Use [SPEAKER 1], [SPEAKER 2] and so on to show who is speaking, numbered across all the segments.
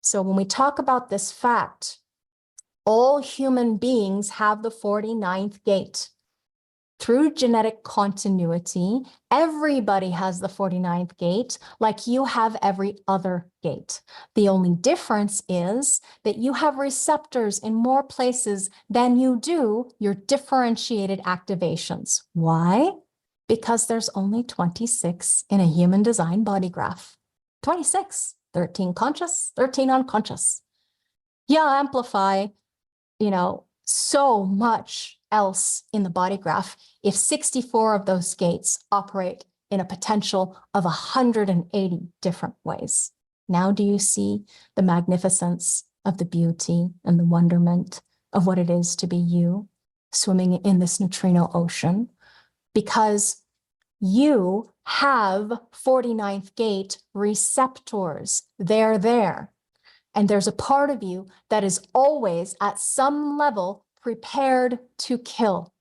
[SPEAKER 1] So when we talk about this fact, all human beings have the 49th gate. Through genetic continuity, everybody has the 49th gate, like you have every other gate. The only difference is that you have receptors in more places than you do your differentiated activations. Why? Because there's only 26 in a human design body graph. 26, 13 conscious, 13 unconscious. Yeah, amplify, so much else in the body graph if 64 of those gates operate in a potential of 180 different ways. Now do you see the magnificence of the beauty and the wonderment of what it is to be you swimming in this neutrino ocean? Because you have 49th gate receptors. They're there. And there's a part of you that is always at some level prepared to kill.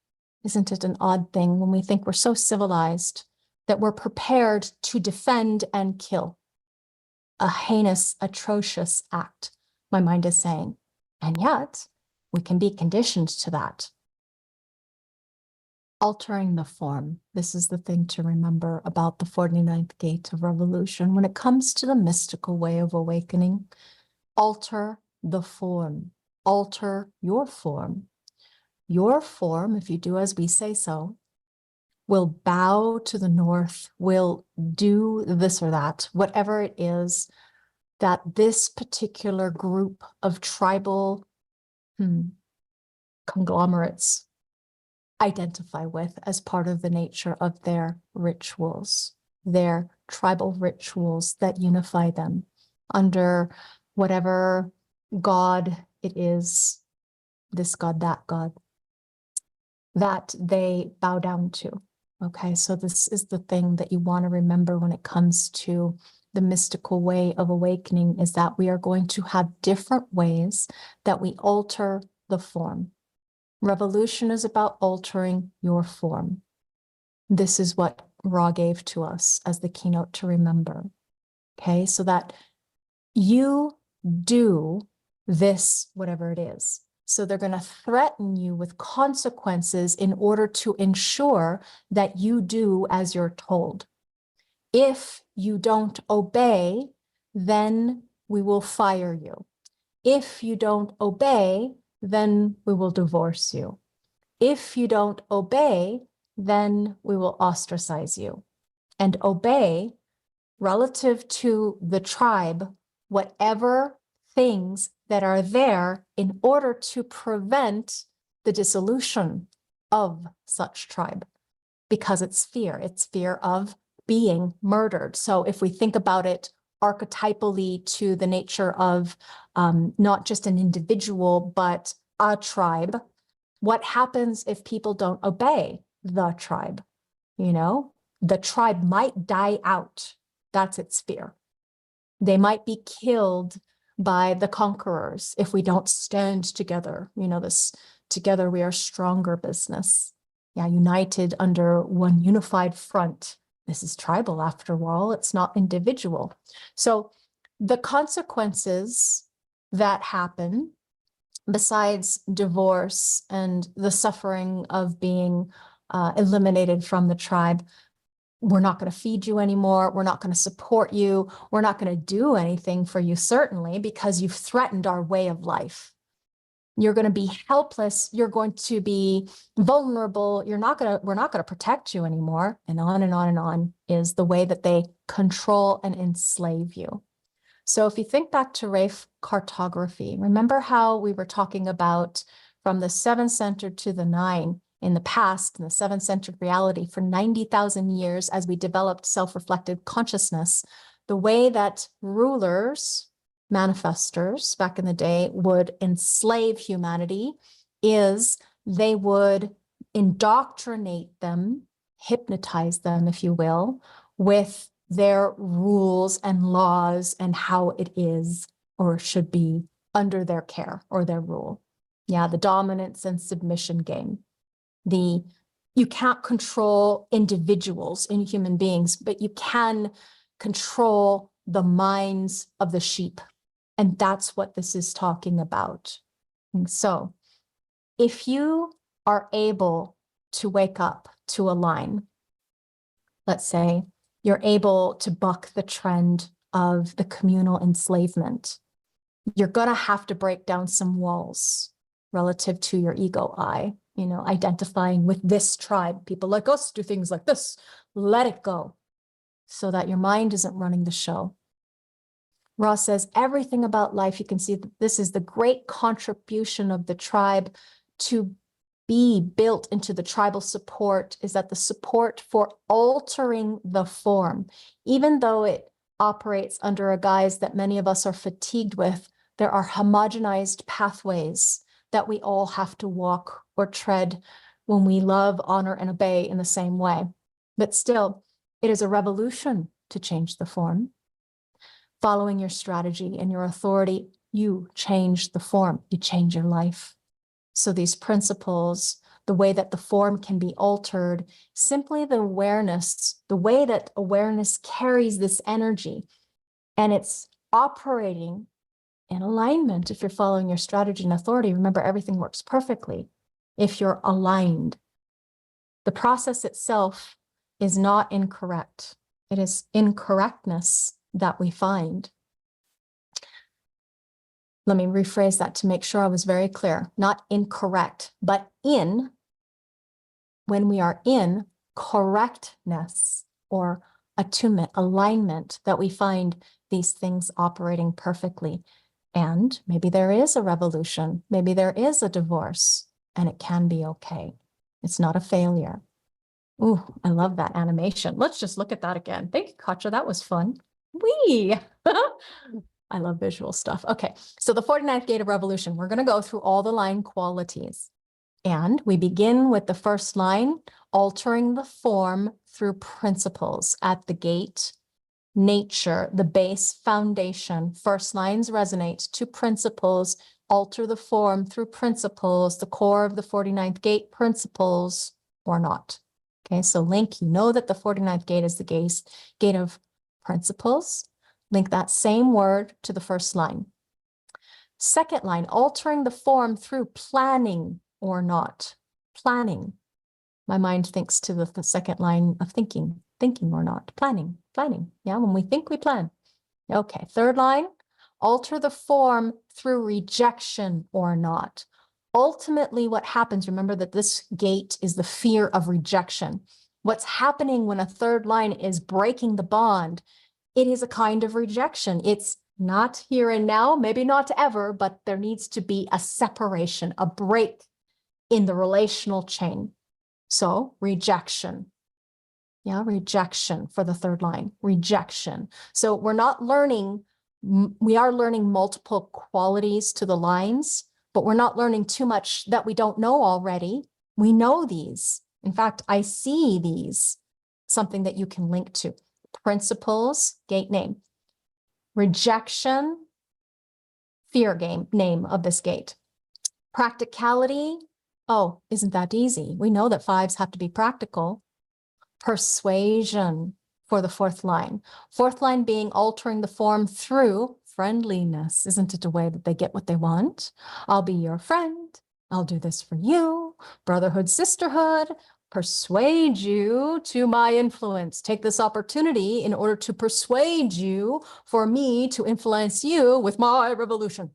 [SPEAKER 1] Isn't it an odd thing when we think we're so civilized that we're prepared to defend and kill? A heinous, atrocious act, my mind is saying. And yet, we can be conditioned to that. Altering the form. This is the thing to remember about the 49th gate of revolution. When it comes to the mystical way of awakening, alter the form. Alter your form. Your form, if you do as we say so, will bow to the north, will do this or that, whatever it is that this particular group of tribal conglomerates identify with as part of the nature of their rituals, their tribal rituals that unify them under whatever God it is, this God, that they bow down to. Okay, so this is the thing that you want to remember when it comes to the mystical way of awakening, is that we are going to have different ways that we alter the form. Revolution is about altering your form. This is what Ra gave to us as the keynote to remember. Okay, so that you do this, whatever it is. So they're going to threaten you with consequences in order to ensure that you do as you're told. If you don't obey, then we will fire you. If you don't obey, then we will divorce you. If you don't obey, then we will ostracize you. And obey, relative to the tribe, whatever things that are there in order to prevent the dissolution of such tribe, because it's fear of being murdered. So if we think about it archetypally to the nature of not just an individual, but a tribe, what happens if people don't obey the tribe? The tribe might die out. That's its fear. They might be killed by the conquerors if we don't stand together. This together we are stronger business. Yeah, united under one unified front. This is tribal after all, it's not individual. So the consequences that happen, besides divorce and the suffering of being eliminated from the tribe, we're not going to feed you anymore. We're not going to support you. We're not going to do anything for you, certainly, because you've threatened our way of life. You're going to be helpless. You're going to be vulnerable. We're not going to protect you anymore. And on and on and on is the way that they control and enslave you. So if you think back to Rafe cartography, remember how we were talking about from the 7-centered to the 9 in the past, in the 7-centered reality for 90,000 years as we developed self-reflected consciousness, the way that rulers, manifestors back in the day would enslave humanity is they would indoctrinate them, hypnotize them, if you will, with their rules and laws and how it is or should be under their care or their rule. Yeah, the dominance and submission game. You can't control individuals in human beings, but you can control the minds of the sheep. And that's what this is talking about. And so if you are able to wake up to a line, let's say you're able to buck the trend of the communal enslavement, you're going to have to break down some walls relative to your ego eye, identifying with this tribe. People like us do things like this. Let it go so that your mind isn't running the show. Ross says, everything about life, you can see that this is the great contribution of the tribe to be built into the tribal support, is that the support for altering the form, even though it operates under a guise that many of us are fatigued with, there are homogenized pathways that we all have to walk or tread when we love, honor, and obey in the same way. But still, it is a revolution to change the form. Following your strategy and your authority, you change the form, you change your life. So these principles, the way that the form can be altered, simply the awareness, the way that awareness carries this energy, and it's operating in alignment. If you're following your strategy and authority, remember, everything works perfectly if you're aligned. The process itself is not incorrect. It is incorrectness that we find. Let me rephrase that to make sure I was very clear. Not incorrect, but when we are in correctness or attunement, alignment, that we find these things operating perfectly. And maybe there is a revolution, maybe there is a divorce, and it can be okay. It's not a failure. Ooh, I love that animation. Let's just look at that again. Thank you, Katja. That was fun. Whee! I love visual stuff. Okay, so the 49th gate of revolution, we're going to go through all the line qualities. And we begin with the first line, altering the form through principles. At the gate, nature, the base foundation. First lines resonate to principles, alter the form through principles, the core of the 49th gate, principles or not. Okay, so link, you know that the 49th gate is the gate of principles. Link that same word to the first line. Second line, altering the form through planning or not. Planning. My mind thinks to the second line of thinking or not. Planning. Yeah, when we think, we plan. Okay, third line, alter the form through rejection or not. Ultimately, what happens, remember that this gate is the fear of rejection. What's happening when a third line is breaking the bond, it is a kind of rejection. It's not here and now, maybe not ever, but there needs to be a separation, a break in the relational chain. So rejection. Yeah, rejection for the third line, rejection. So we're not learning, we are learning multiple qualities to the lines, but we're not learning too much that we don't know already. We know these. In fact, I see these, something that you can link to. Principles, gate name. Rejection, fear name of this gate. Practicality, oh, isn't that easy? We know that fives have to be practical. Persuasion for the fourth line. Fourth line being altering the form through friendliness. Isn't it a way that they get what they want? I'll be your friend. I'll do this for you. Brotherhood, sisterhood. Persuade you to my influence. Take this opportunity in order to persuade you for me to influence you with my revolution.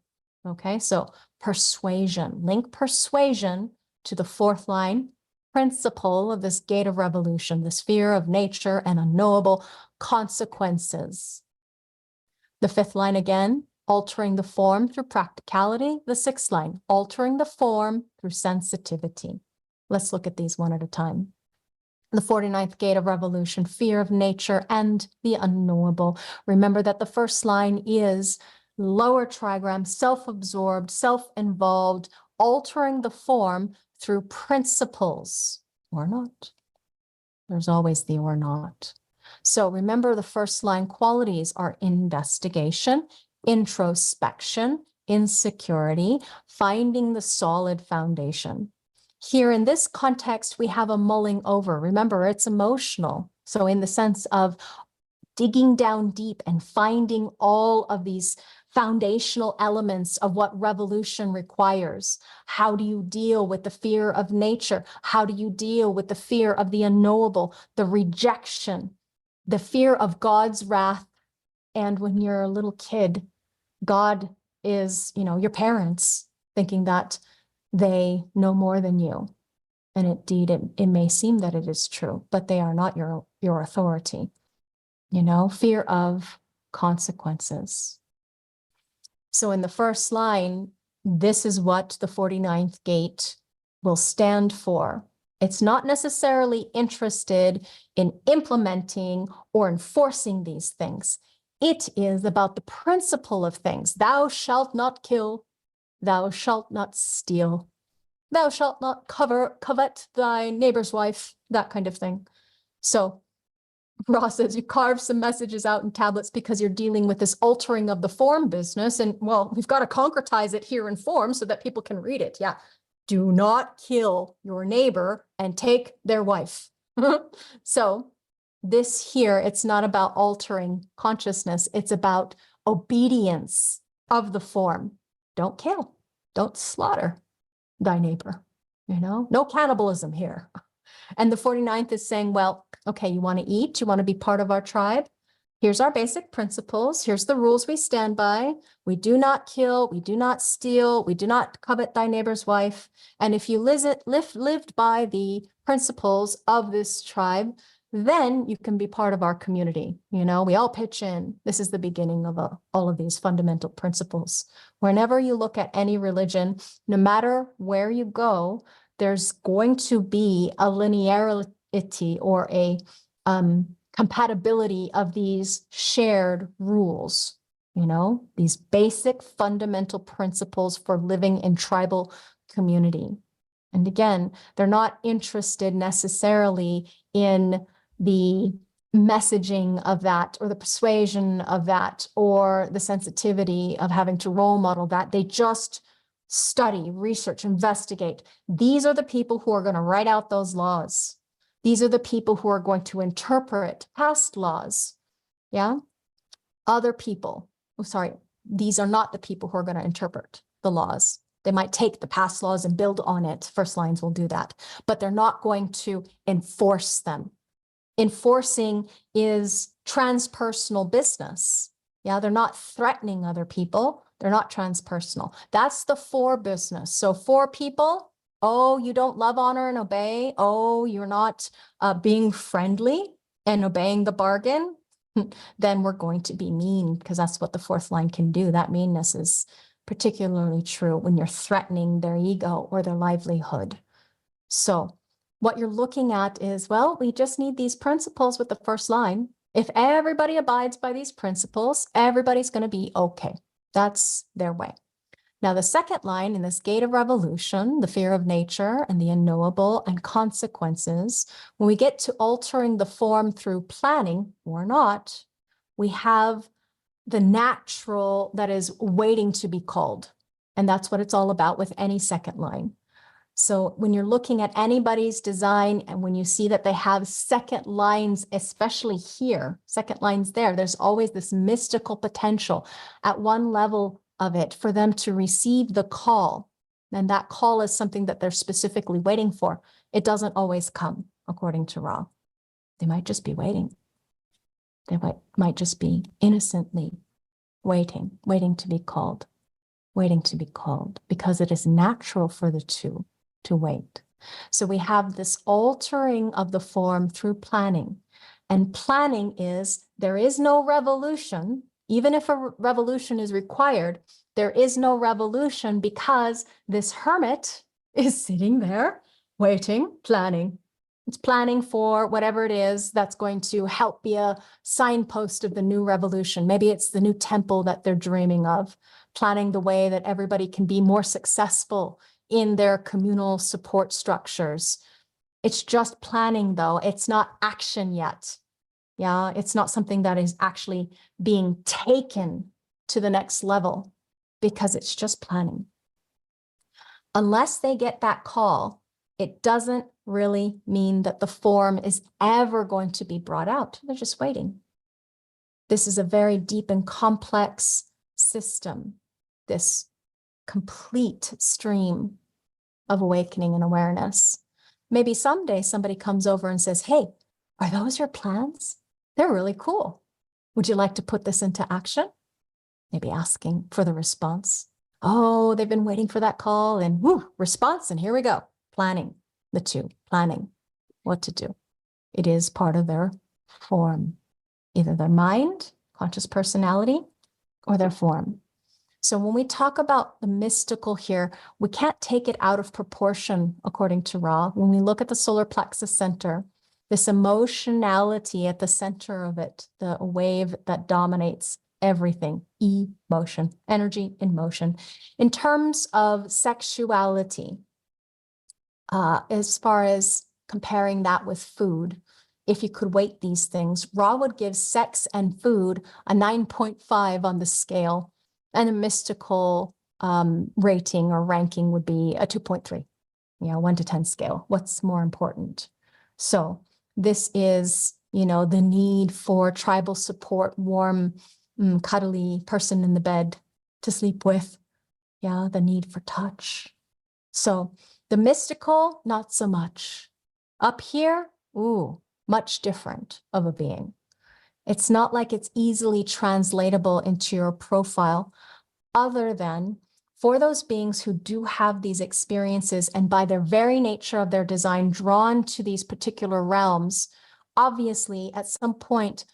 [SPEAKER 1] Okay, so persuasion. Link persuasion to the fourth line principle of this gate of revolution, this fear of nature and unknowable consequences. The fifth line again, altering the form through practicality. The sixth line, altering the form through sensitivity. Let's look at these one at a time. The 49th gate of revolution, fear of nature and the unknowable. Remember that the first line is lower trigram, self-absorbed, self-involved, altering the form through principles or not. There's always the or not. So remember, the first line qualities are investigation, introspection, insecurity, finding the solid foundation. Here in this context, we have a mulling over. Remember, it's emotional. So in the sense of digging down deep and finding all of these foundational elements of what revolution requires. How do you deal with the fear of nature? How do you deal with the fear of the unknowable, the rejection, the fear of God's wrath? And when you're a little kid, God is, your parents, thinking that they know more than you. And indeed, it may seem that it is true, but they are not your authority. Fear of consequences. So in the first line, this is what the 49th gate will stand for. It's not necessarily interested in implementing or enforcing these things. It is about the principle of things. Thou shalt not kill, thou shalt not steal, thou shalt not covet thy neighbor's wife, that kind of thing. So Ross says you carve some messages out in tablets because you're dealing with this altering of the form business. And well, we've got to concretize it here in form so that people can read it. Yeah. Do not kill your neighbor and take their wife. So this here, it's not about altering consciousness. It's about obedience of the form. Don't kill, don't slaughter thy neighbor, no cannibalism here. And the 49th is saying, well, okay, you want to eat, you want to be part of our tribe. Here's our basic principles. Here's the rules we stand by. We do not kill, we do not steal, we do not covet thy neighbor's wife. And if you lived by the principles of this tribe, then you can be part of our community. We all pitch in. This is the beginning of all of these fundamental principles. Whenever you look at any religion, no matter where you go, there's going to be a linearity or a compatibility of these shared rules, these basic fundamental principles for living in tribal community. And again, they're not interested necessarily in the messaging of that or the persuasion of that or the sensitivity of having to role model that. They just study, research, investigate. These are the people who are going to write out those laws. These are the people who are going to interpret past laws. Yeah. Other people, these are not the people who are going to interpret the laws. They might take the past laws and build on it. First lines will do that, but they're not going to enforce them. Enforcing is transpersonal business. Yeah, they're not threatening other people. They're not transpersonal. That's the for business. So for people, oh, you don't love, honor, and obey. Oh, you're not being friendly and obeying the bargain. Then we're going to be mean, because that's what the fourth line can do. That meanness is particularly true when you're threatening their ego or their livelihood. So what you're looking at is, well, we just need these principles with the first line. If everybody abides by these principles, everybody's going to be okay. That's their way. Now, the second line in this gate of revolution, the fear of nature and the unknowable and consequences, when we get to altering the form through planning or not, we have the natural that is waiting to be called. And that's what it's all about with any second line. So when you're looking at anybody's design and when you see that they have second lines, especially here, second lines there, there's always this mystical potential at one level of it for them to receive the call. And that call is something that they're specifically waiting for. It doesn't always come, according to Ra. They might just be waiting. They might just be innocently waiting to be called, because it is natural for the two to wait. So we have this altering of the form through planning. And planning is, there is no revolution. Even if a revolution is required, there is no revolution because this hermit is sitting there waiting, planning. It's planning for whatever it is that's going to help be a signpost of the new revolution. Maybe it's the new temple that they're dreaming of, planning the way that everybody can be more successful in their communal support structures. It's just planning, though. It's not action yet. Yeah, it's not something that is actually being taken to the next level because it's just planning. Unless they get that call, it doesn't really mean that the form is ever going to be brought out. They're just waiting. This is a very deep and complex system, this complete stream of awakening and awareness. Maybe someday somebody comes over and says, hey, are those your plans? They're really cool. Would you like to put this into action? Maybe asking for the response. Oh, they've been waiting for that call and whoo, response. And here we go. Planning, the two, planning what to do. It is part of their form, either their mind, conscious personality, or their form. So when we talk about the mystical here, we can't take it out of proportion, according to Ra. When we look at the solar plexus center, this emotionality at the center of it, the wave that dominates everything, emotion, energy in motion. In terms of sexuality, as far as comparing that with food, if you could weight these things, Ra would give sex and food a 9.5 on the scale, and a mystical rating or ranking would be a 2.3, 1 to 10 scale. What's more important? So this is, the need for tribal support, warm, cuddly person in the bed to sleep with. Yeah, the need for touch. So the mystical, not so much. Up here, ooh, much different of a being. It's not like it's easily translatable into your profile, other than for those beings who do have these experiences and by their very nature of their design drawn to these particular realms. Obviously, at some point,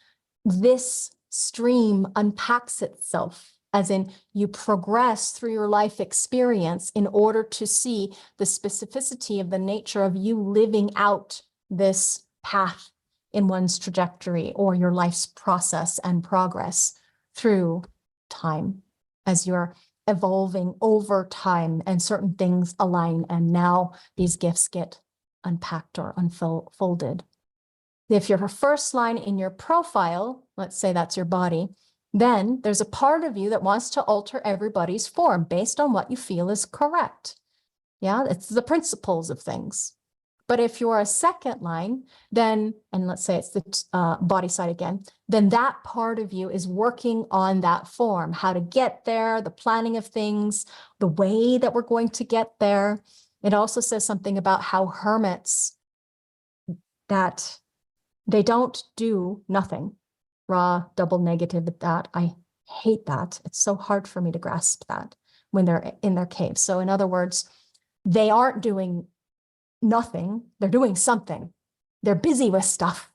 [SPEAKER 1] this stream unpacks itself, as in you progress through your life experience in order to see the specificity of the nature of you living out this path in one's trajectory or your life's process and progress through time as you're evolving over time and certain things align, and now these gifts get unpacked or unfolded. If you're a first line in your profile, let's say that's your body, then there's a part of you that wants to alter everybody's form based on what you feel is correct. Yeah, it's the principles of things. But if you're a second line, then, and let's say it's the body side again, then that part of you is working on that form, how to get there, the planning of things, the way that we're going to get there. It also says something about how hermits, that they don't do nothing. Raw, double negative at that. I hate that. It's so hard for me to grasp that when they're in their cave. So in other words, they aren't doing nothing, they're doing something. They're busy with stuff.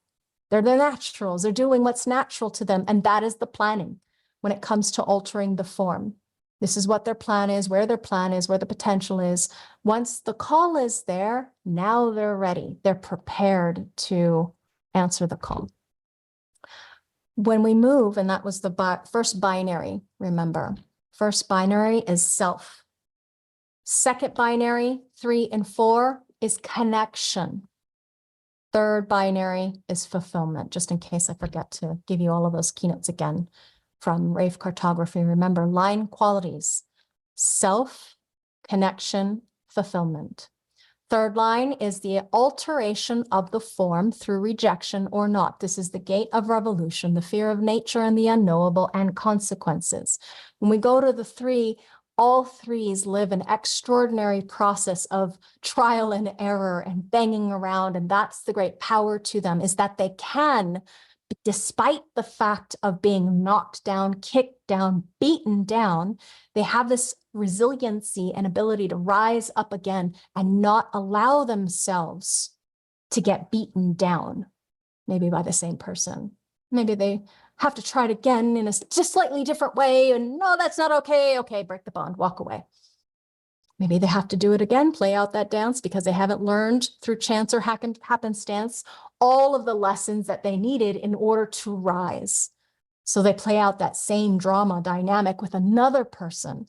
[SPEAKER 1] They're the naturals. They're doing what's natural to them. And that is the planning when it comes to altering the form. This is what their plan is, where their plan is, where the potential is. Once the call is there, now they're ready. They're prepared to answer the call. When we move, and that was the first binary, remember, first binary is self. Second binary, 3 and 4, is connection. Third binary is fulfillment, just in case I forget to give you all of those keynotes again from Rave Cartography. Remember, line qualities: self, connection, fulfillment. Third line is the alteration of the form through rejection or not. This is the gate of revolution, the fear of nature and the unknowable and consequences. When we go to the 3, all 3s live an extraordinary process of trial and error and banging around. And that's the great power to them, is that they can, despite the fact of being knocked down, kicked down, beaten down, they have this resiliency and ability to rise up again and not allow themselves to get beaten down, maybe by the same person. Maybe they have to try it again in a just slightly different way, and no, that's not okay. Okay, break the bond, walk away. Maybe they have to do it again, play out that dance because they haven't learned through chance or happenstance all of the lessons that they needed in order to rise. So they play out that same drama dynamic with another person,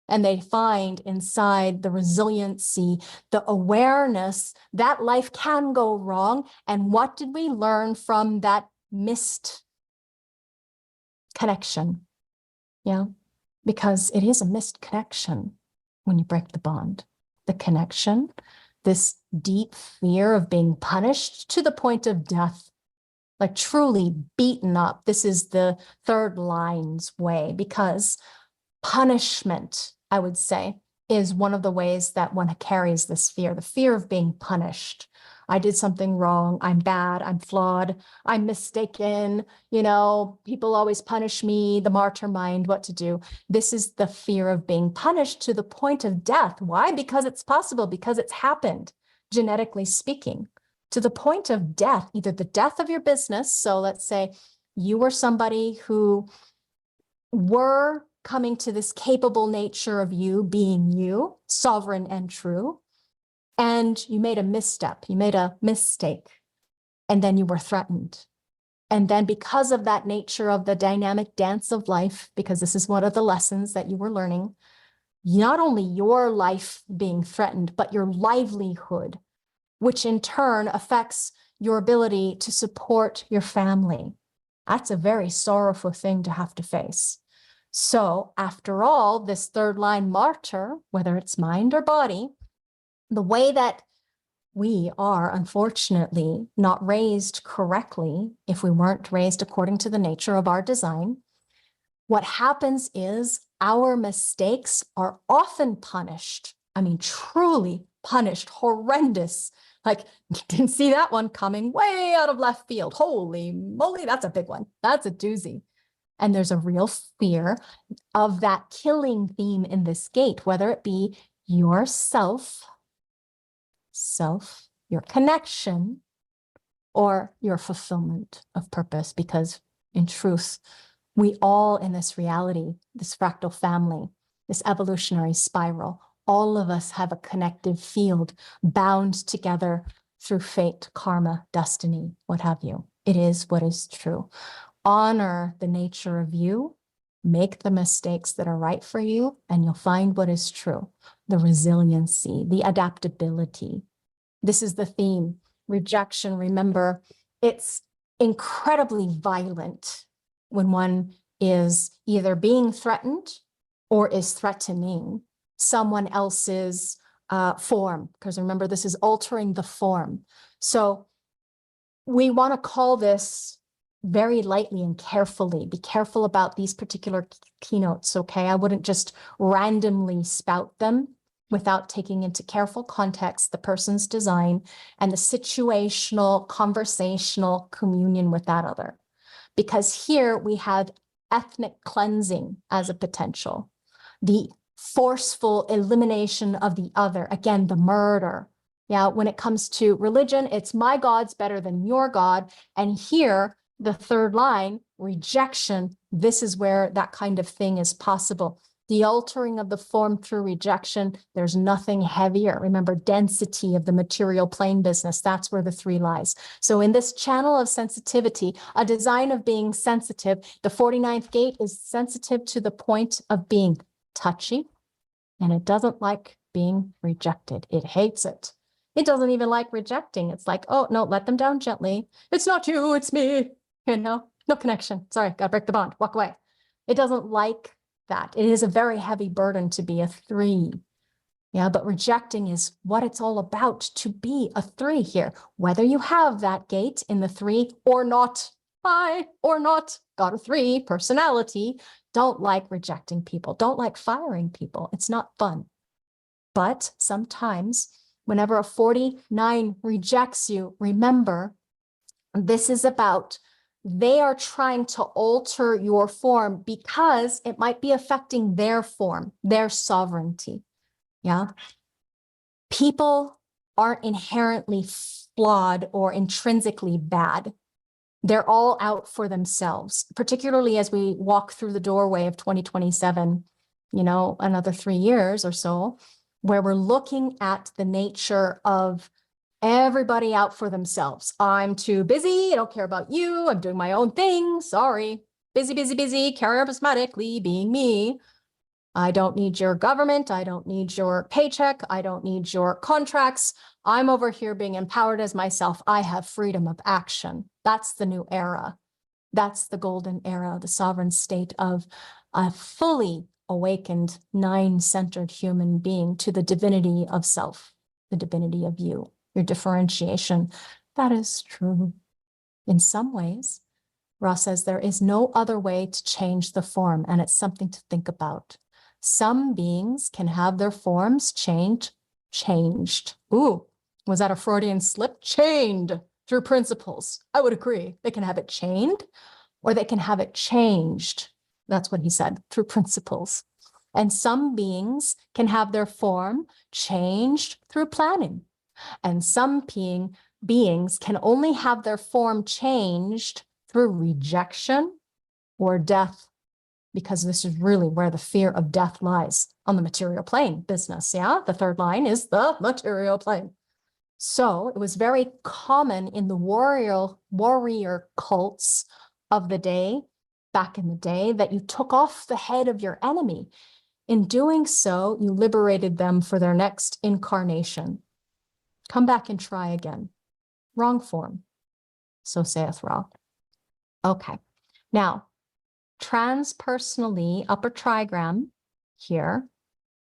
[SPEAKER 1] and they find inside the resiliency, the awareness that life can go wrong. And what did we learn from that missed connection? Yeah, because it is a missed connection when you break the bond. The connection, this deep fear of being punished to the point of death, like truly beaten up. This is the third line's way, because Punishment, I would say, is one of the ways that one carries this fear, the fear of being punished. I did something wrong. I'm bad. I'm flawed. I'm mistaken. People always punish me, the martyr mind, what to do. This is the fear of being punished to the point of death. Why? Because it's possible, because it's happened, genetically speaking, to the point of death, either the death of your business. So let's say you were somebody who were coming to this capable nature of you being you, sovereign and true, and you made a misstep, you made a mistake, and then you were threatened. And then because of that nature of the dynamic dance of life, because this is one of the lessons that you were learning, not only your life being threatened, but your livelihood, which in turn affects your ability to support your family. That's a very sorrowful thing to have to face. So after all, this third line martyr, whether it's mind or body, the way that we are unfortunately not raised correctly, if we weren't raised according to the nature of our design, what happens is our mistakes are often punished. I mean, truly punished, horrendous. Like, didn't see that one coming, way out of left field. Holy moly, that's a big one. That's a doozy. And there's a real fear of that killing theme in this gate, whether it be yourself, your connection, or your fulfillment of purpose. Because in truth, we all in this reality, this fractal family, this evolutionary spiral, all of us have a connective field bound together through fate, karma, destiny, what have you. It is what is true. Honor the nature of you, make the mistakes that are right for you, and you'll find what is true. The resiliency, the adaptability. This is the theme. Rejection, remember, it's incredibly violent when one is either being threatened or is threatening someone else's form. Because remember, this is altering the form. So we want to call this very lightly and carefully. Be careful about these particular keynotes, okay? I wouldn't just randomly spout them without taking into careful context the person's design and the situational, conversational communion with that other. Because here we have ethnic cleansing as a potential, the forceful elimination of the other, again, the murder. Yeah, when it comes to religion, it's my God's better than your God. And here, the third line, rejection, this is where that kind of thing is possible. The altering of the form through rejection, there's nothing heavier. Remember, density of the material plane business, that's where the 3 lies. So in this channel of sensitivity, a design of being sensitive, the 49th gate is sensitive to the point of being touchy, and it doesn't like being rejected. It hates it. It doesn't even like rejecting. It's like, oh, no, let them down gently. It's not you, it's me. No connection. Sorry, gotta break the bond, walk away. It doesn't like that. It is a very heavy burden to be a 3. Yeah, but rejecting is what it's all about, to be a 3 here. Whether you have that gate in the 3 or not, got a 3 personality, don't like rejecting people, don't like firing people. It's not fun. But sometimes whenever a 49 rejects you, remember, this is about they are trying to alter your form because it might be affecting their form, their sovereignty. Yeah. People aren't inherently flawed or intrinsically bad. They're all out for themselves, particularly as we walk through the doorway of 2027, another 3 years or so, where we're looking at the nature of everybody out for themselves. I'm too busy. I don't care about you. I'm doing my own thing. Sorry. Busy, charismatically being me. I don't need your government. I don't need your paycheck. I don't need your contracts. I'm over here being empowered as myself. I have freedom of action. That's the new era. That's the golden era, the sovereign state of a fully awakened, 9-centered human being to the divinity of self, the divinity of you, your differentiation. That is true. In some ways, Ra says there is no other way to change the form, and it's something to think about. Some beings can have their forms changed. Ooh, was that a Freudian slip? Chained through principles. I would agree. They can have it chained or they can have it changed. That's what he said, through principles. And some beings can have their form changed through planning. And some beings can only have their form changed through rejection or death, because this is really where the fear of death lies, on the material plane business. Yeah, the third line is the material plane. So it was very common in the warrior cults of the day, back in the day, that you took off the head of your enemy. In doing so, you liberated them for their next incarnation. Come back and try again. Wrong form. So saith Ra. Okay. Now, transpersonally, upper trigram here,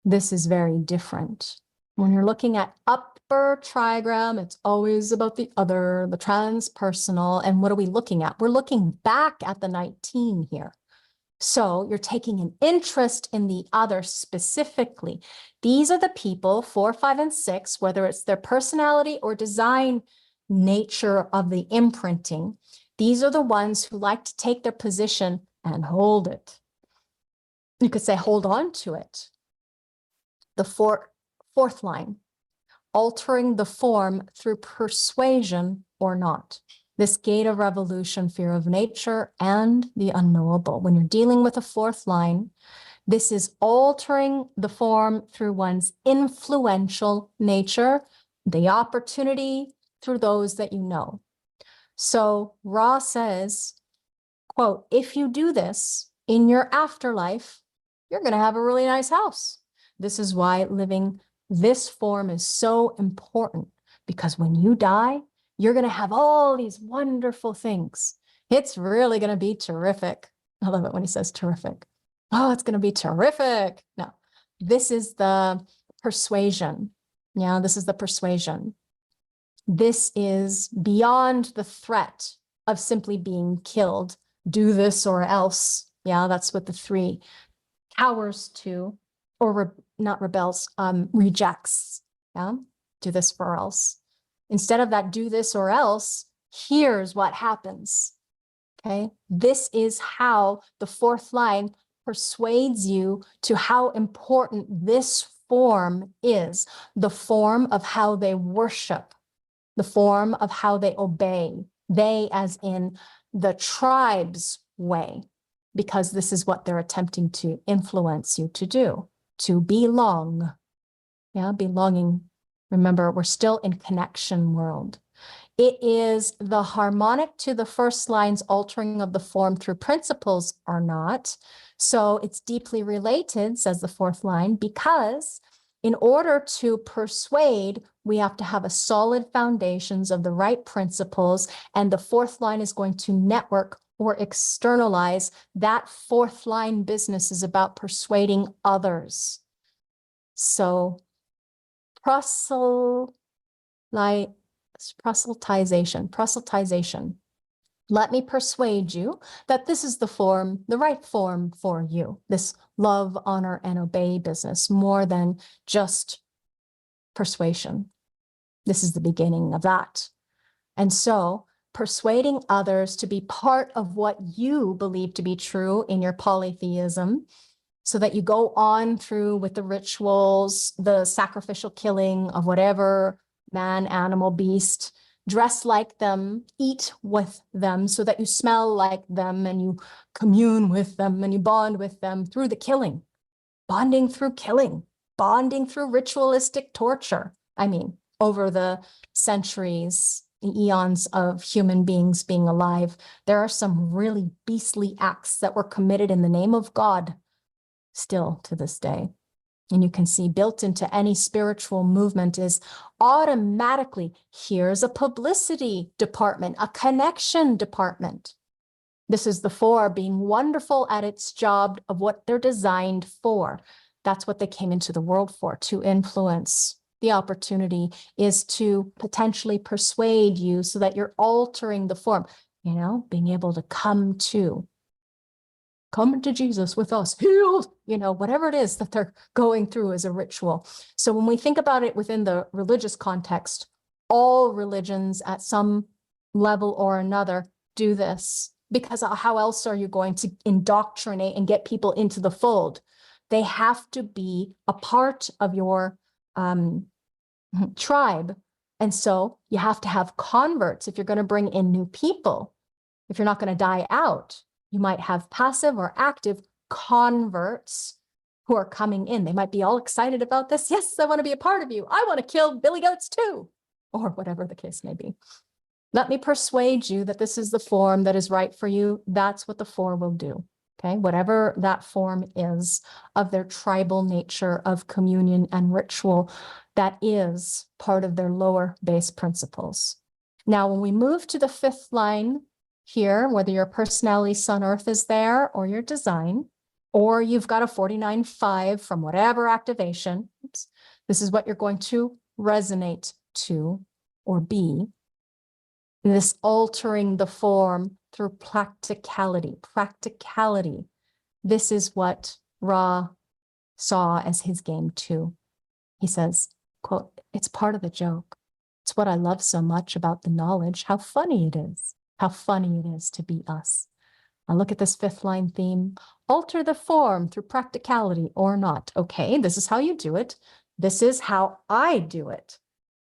[SPEAKER 1] this is very different. When you're looking at upper trigram, it's always about the other, the transpersonal. And what are we looking at? We're looking back at the 19 here. So you're taking an interest in the other specifically. These are the people, 4, 5, and 6, whether it's their personality or design nature of the imprinting. These are the ones who like to take their position and hold it. You could say hold on to it. The fourth line, altering the form through persuasion or not. This gate of revolution, fear of nature, and the unknowable. When you're dealing with a fourth line, this is altering the form through one's influential nature, the opportunity through those that you know. So Ra says, quote, if you do this in your afterlife, you're going to have a really nice house. This is why living this form is so important, because when you die, you're going to have all these wonderful things. It's really going to be terrific. I love it when he says terrific. Oh, it's going to be terrific. No, this is the persuasion. Yeah, this is the persuasion. This is beyond the threat of simply being killed. Do this or else. Yeah, that's what the 3 cowers to, or not rebels, rejects. Yeah, do this or else. Instead of that, do this or else, here's what happens. Okay, this is how the fourth line persuades you to how important this form is, the form of how they worship, the form of how they obey, they as in the tribe's way, because this is what they're attempting to influence you to do, to belong. Yeah, belonging. Remember, we're still in connection world. It is the harmonic to the first line's altering of the form through principles or not. So it's deeply related, says the fourth line, because in order to persuade, we have to have a solid foundations of the right principles. And the fourth line is going to network or externalize. That fourth line business is about persuading others. So proselytization. Let me persuade you that this is the form, the right form for you. This love, honor, and obey business, more than just persuasion. This is the beginning of that. And so persuading others to be part of what you believe to be true in your polytheism, so that you go on through with the rituals, the sacrificial killing of whatever man, animal, beast, dress like them, eat with them, so that you smell like them and you commune with them and you bond with them through the killing, bonding through killing, bonding through ritualistic torture. I mean, over the centuries, the eons of human beings being alive, there are some really beastly acts that were committed in the name of God still to this day. And you can see built into any spiritual movement is automatically, here's a publicity department, a connection department. This is the 4 being wonderful at its job of what they're designed for. That's what they came into the world for, to influence. The opportunity is to potentially persuade you so that you're altering the form, being able to come to come to Jesus with us, healed, whatever it is that they're going through as a ritual. So when we think about it within the religious context, all religions at some level or another do this, because how else are you going to indoctrinate and get people into the fold? They have to be a part of your tribe. And so you have to have converts if you're going to bring in new people. If you're not going to die out, you might have passive or active converts who are coming in. They might be all excited about this. Yes, I want to be a part of you. I want to kill billy goats too, or whatever the case may be. Let me persuade you that this is the form that is right for you. That's what the four will do. Okay, whatever that form is of their tribal nature of communion and ritual, that is part of their lower base principles. Now, when we move to the fifth line here, whether your personality sun earth is there or your design, or you've got a 49-5 from whatever activation, this is what you're going to resonate to or be. This altering the form through practicality. Practicality. This is what Ra saw as his game too. He says, quote, "It's part of the joke. It's what I love so much about the knowledge. How funny it is. How funny it is to be us." Now look at this fifth line theme. Alter the form through practicality or not. Okay, this is how you do it. This is how I do it.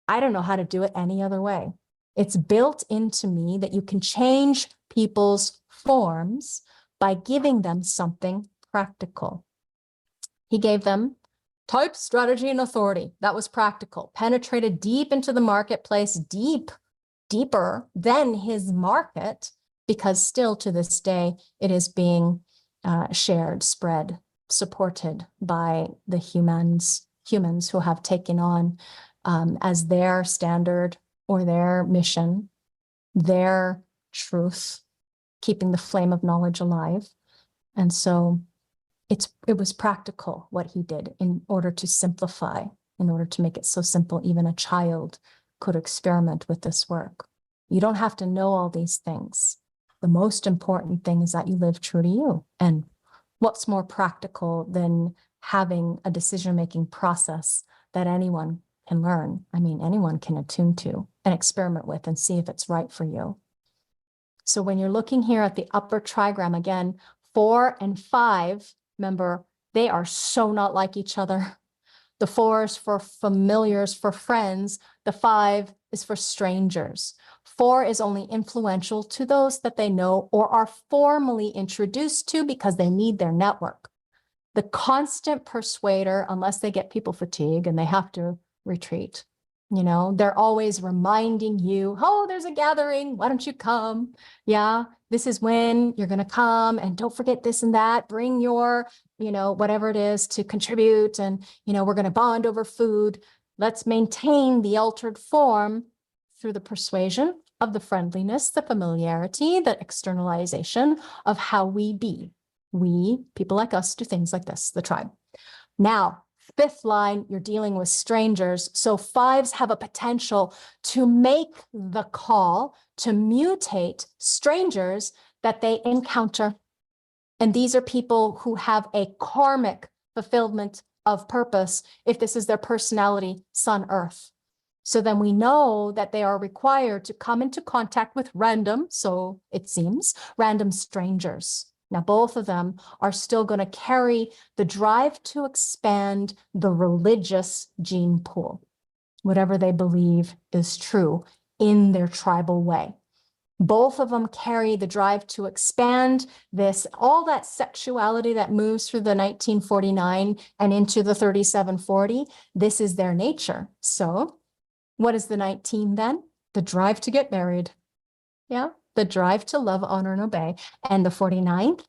[SPEAKER 1] I don't know how to do it any other way. It's built into me that you can change people's forms by giving them something practical. He gave them type, strategy, and authority. That was practical. Penetrated deep into the marketplace, deeper than his market, because still to this day, it is being shared, spread, supported by the humans who have taken on as their standard or their mission, their truth, keeping the flame of knowledge alive. And so it was practical what he did in order to simplify, in order to make it so simple even a child could experiment with this work. You don't have to know all these things. The most important thing is that you live true to you. And what's more practical than having a decision-making process that anyone can learn? I mean, anyone can attune to and experiment with and see if it's right for you. So when you're looking here at the upper trigram, again, 4 and 5, remember, they are so not like each other. The 4 is for familiars, for friends. The 5 is for strangers. 4 is only influential to those that they know or are formally introduced to because they need their network. The constant persuader, unless they get people fatigue and they have to retreat, they're always reminding you, oh, there's a gathering, why don't you come? Yeah, this is when you're going to come, and don't forget this and that, bring your, whatever it is to contribute, and, we're going to bond over food. Let's maintain the altered form through the persuasion of the friendliness, the familiarity, the externalization of how we be. We, people like us, do things like this, the tribe. Now, fifth line, you're dealing with strangers. So 5s have a potential to make the call to mutate strangers that they encounter. And these are people who have a karmic fulfillment of purpose if this is their personality, sun, earth. So then we know that they are required to come into contact with random, so it seems, random strangers. Now, both of them are still going to carry the drive to expand the religious gene pool, whatever they believe is true in their tribal way. Both of them carry the drive to expand all that sexuality that moves through the 1949 and into the 3740. This is their nature. So what is the 19 then? The drive to get married. Yeah. The drive to love, honor, and obey. And the 49th,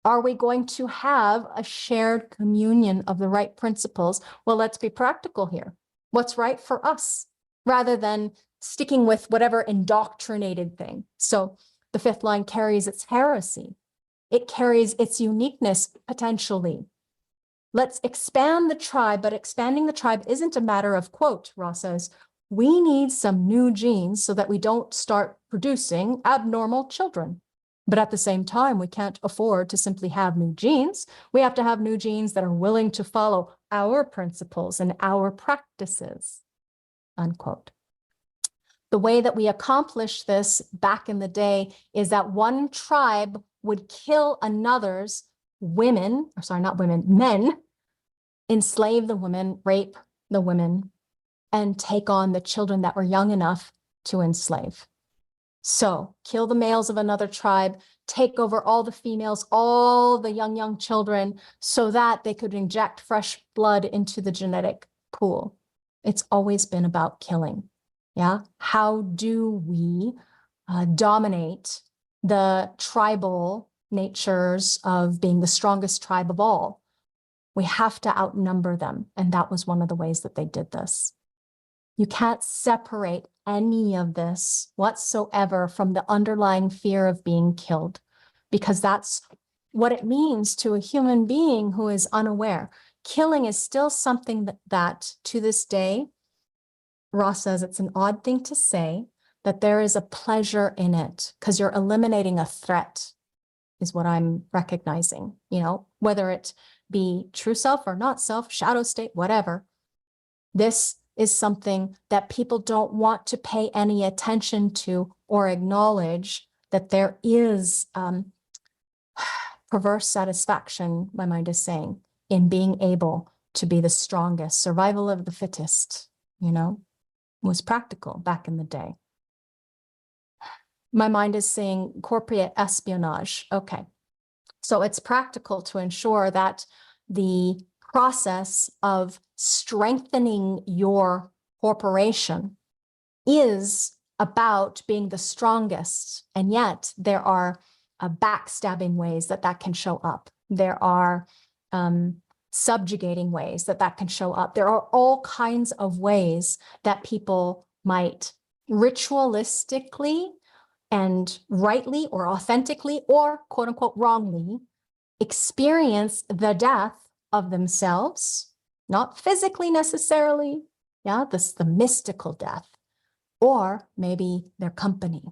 [SPEAKER 1] are we going to have a shared communion of the right principles? Well, let's be practical here. What's right for us, rather than sticking with whatever indoctrinated thing. So the fifth line carries its heresy. It carries its uniqueness potentially. Let's expand the tribe, but expanding the tribe isn't a matter of, quote, Ross says, we need some new genes so that we don't start producing abnormal children. But at the same time, we can't afford to simply have new genes. We have to have new genes that are willing to follow our principles and our practices, unquote. The way that we accomplished this back in the day is that one tribe would kill another's women, or sorry, not women, men, enslave the women, rape the women, and take on the children that were young enough to enslave. So kill the males of another tribe, take over all the females, all the young children, so that they could inject fresh blood into the genetic pool. It's always been about killing. Yeah. How do we dominate the tribal natures of being the strongest tribe of all? We have to outnumber them. And that was one of the ways that they did this. You can't separate any of this whatsoever from the underlying fear of being killed, because that's what it means to a human being who is unaware. Killing is still something that to this day, Ross says it's an odd thing to say, that there is a pleasure in it because you're eliminating a threat, is what I'm recognizing, whether it be true self or not self, shadow state, whatever. This is something that people don't want to pay any attention to or acknowledge, that there is perverse satisfaction, my mind is saying, in being able to be the strongest. Survival of the fittest, was practical back in the day. My mind is saying corporate espionage. Okay. So it's practical to ensure that the process of strengthening your corporation is about being the strongest. And yet there are backstabbing ways that can show up. There are subjugating ways that can show up. There are all kinds of ways that people might ritualistically and rightly or authentically or quote unquote wrongly experience the death of themselves, not physically necessarily, the mystical death, or maybe their company,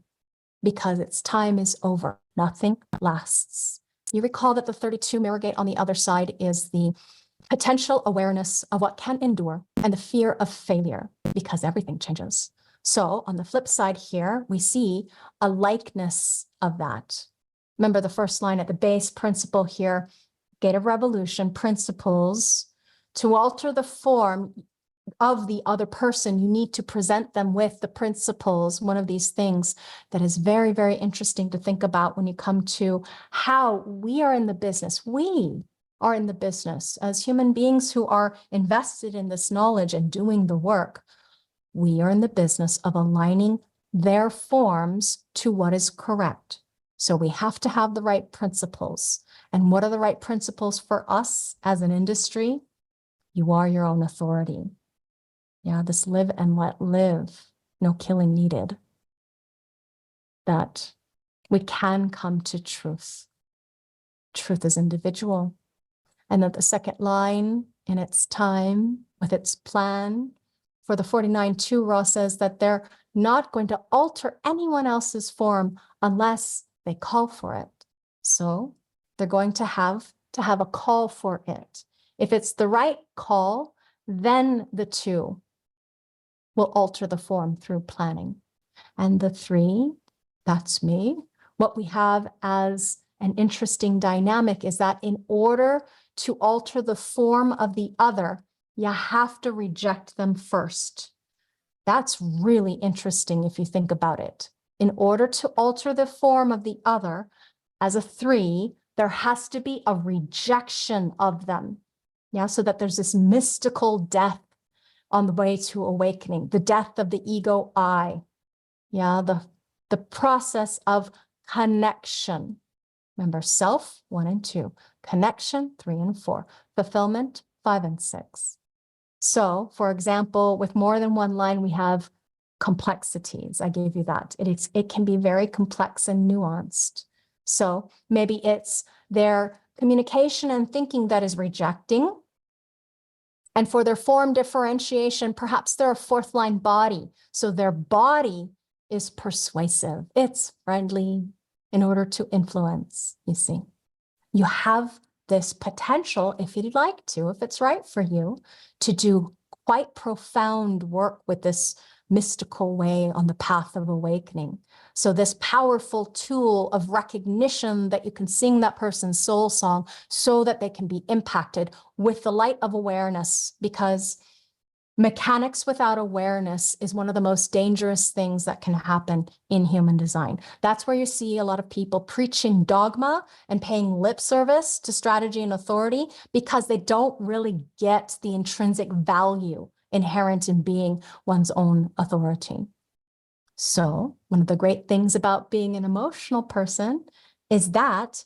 [SPEAKER 1] because its time is over. Nothing lasts. You recall that the 32 mirror gate on the other side is the potential awareness of what can endure and the fear of failure, because everything changes. So on the flip side here, we see a likeness of that. Remember the first line at the base principle here, gate of revolution, principles. To alter the form of the other person, you need to present them with the principles. One of these things that is very, very interesting to think about when you come to how we are in the business. We are in the business as human beings who are invested in this knowledge and doing the work. We are in the business of aligning their forms to what is correct. So we have to have the right principles. And what are the right principles for us as an industry? You are your own authority. This live and let live, no killing needed. That we can come to truth. Truth is individual. And that the second line in its time with its plan for the 49-2, Ross says that they're not going to alter anyone else's form unless they call for it. So they're going to have a call for it. If it's the right call, then the 2 will alter the form through planning. And the 3, that's me. What we have as an interesting dynamic is that in order to alter the form of the other, you have to reject them first. That's really interesting if you think about it. In order to alter the form of the other, as a 3, there has to be a rejection of them. So that there's this mystical death on the way to awakening, the death of the ego I. The process of connection. Remember, self, 1 and 2, connection, 3 and 4, fulfillment, 5 and 6. So, for example, with more than one line, we have complexities. I gave you that. It can be very complex and nuanced. So maybe it's their communication and thinking that is rejecting. And for their form differentiation, perhaps they're a 4th line body. So their body is persuasive. It's friendly. in order to influence, you see. You have this potential, if you'd like to, if it's right for you, to do quite profound work with this mystical way on the path of awakening. So this powerful tool of recognition that you can sing that person's soul song so that they can be impacted with the light of awareness, because mechanics without awareness is one of the most dangerous things that can happen in human design. That's where you see a lot of people preaching dogma and paying lip service to strategy and authority because they don't really get the intrinsic value inherent in being one's own authority. So one of the great things about being an emotional person is that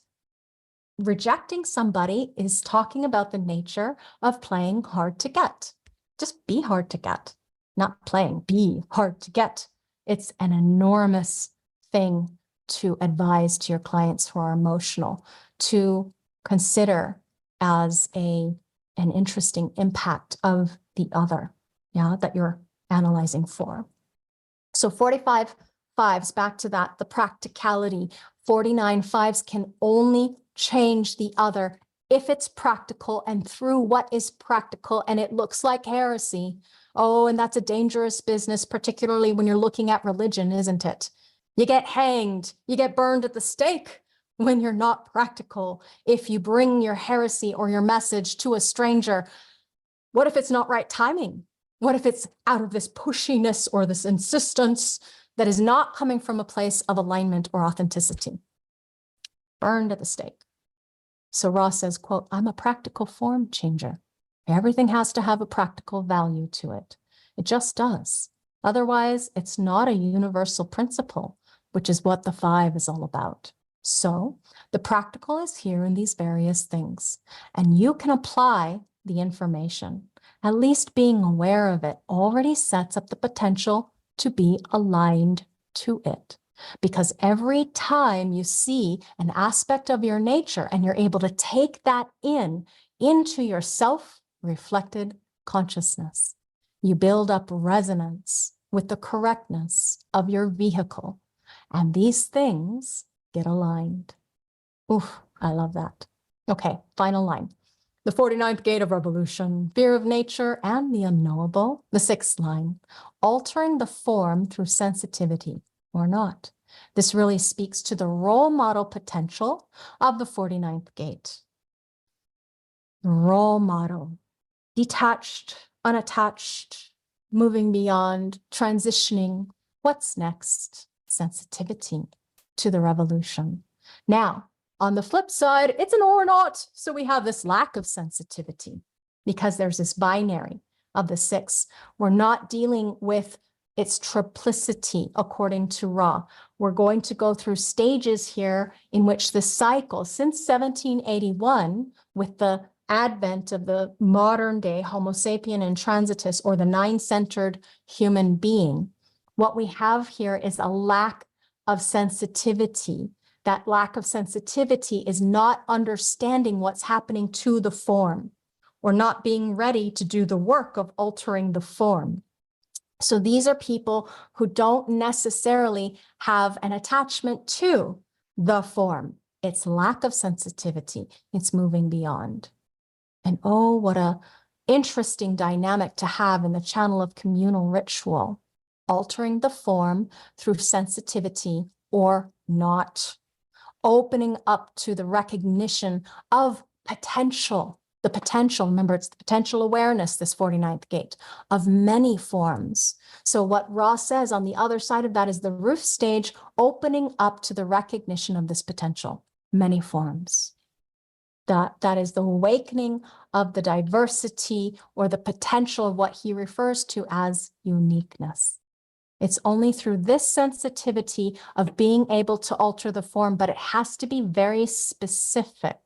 [SPEAKER 1] rejecting somebody is talking about the nature of playing hard to get. Just be hard to get, not playing, be hard to get. It's an enormous thing to advise to your clients who are emotional to consider as an interesting impact of the other, yeah, that you're analyzing for. So 45 fives, back to that, the practicality. 49 fives can only change the other if it's practical and through what is practical, and it looks like heresy. Oh, and that's a dangerous business, particularly when you're looking at religion, isn't it? You get hanged, you get burned at the stake when you're not practical. If you bring your heresy or your message to a stranger, what if it's not right timing? What if it's out of this pushiness or this insistence that is not coming from a place of alignment or authenticity? Burned at the stake. So Ross says, quote, I'm a practical form changer. Everything has to have a practical value to it. It just does. Otherwise, it's not a universal principle, which is what the 5 is all about. So the practical is here in these various things, and you can apply the information. At least being aware of it already sets up the potential to be aligned to it. Because every time you see an aspect of your nature and you're able to take that into your self-reflected consciousness, you build up resonance with the correctness of your vehicle. And these things get aligned. Oof, I love that. Okay, final line. The 49th gate of revolution, fear of nature and the unknowable. The 6th line, altering the form through sensitivity or not. This really speaks to the role model potential of the 49th gate. Role model, detached, unattached, moving beyond, transitioning. What's next? Sensitivity to the revolution. Now, on the flip side, it's an or not. So we have this lack of sensitivity because there's this binary of the 6. We're not dealing with its triplicity according to Ra. We're going to go through stages here in which the cycle since 1781, with the advent of the modern day Homo sapien intransitus, or the 9-centered human being, what we have here is a lack of sensitivity. That lack of sensitivity is not understanding what's happening to the form, or not being ready to do the work of altering the form. So these are people who don't necessarily have an attachment to the form. It's lack of sensitivity. It's moving beyond. And oh, what a interesting dynamic to have in the channel of communal ritual, altering the form through sensitivity or not, opening up to the recognition of potential. The potential, remember, it's the potential awareness, this 49th gate, of many forms. So what Ra says on the other side of that is the roof stage, opening up to the recognition of this potential, many forms. That is the awakening of the diversity or the potential of what he refers to as uniqueness. It's only through this sensitivity of being able to alter the form, but it has to be very specific.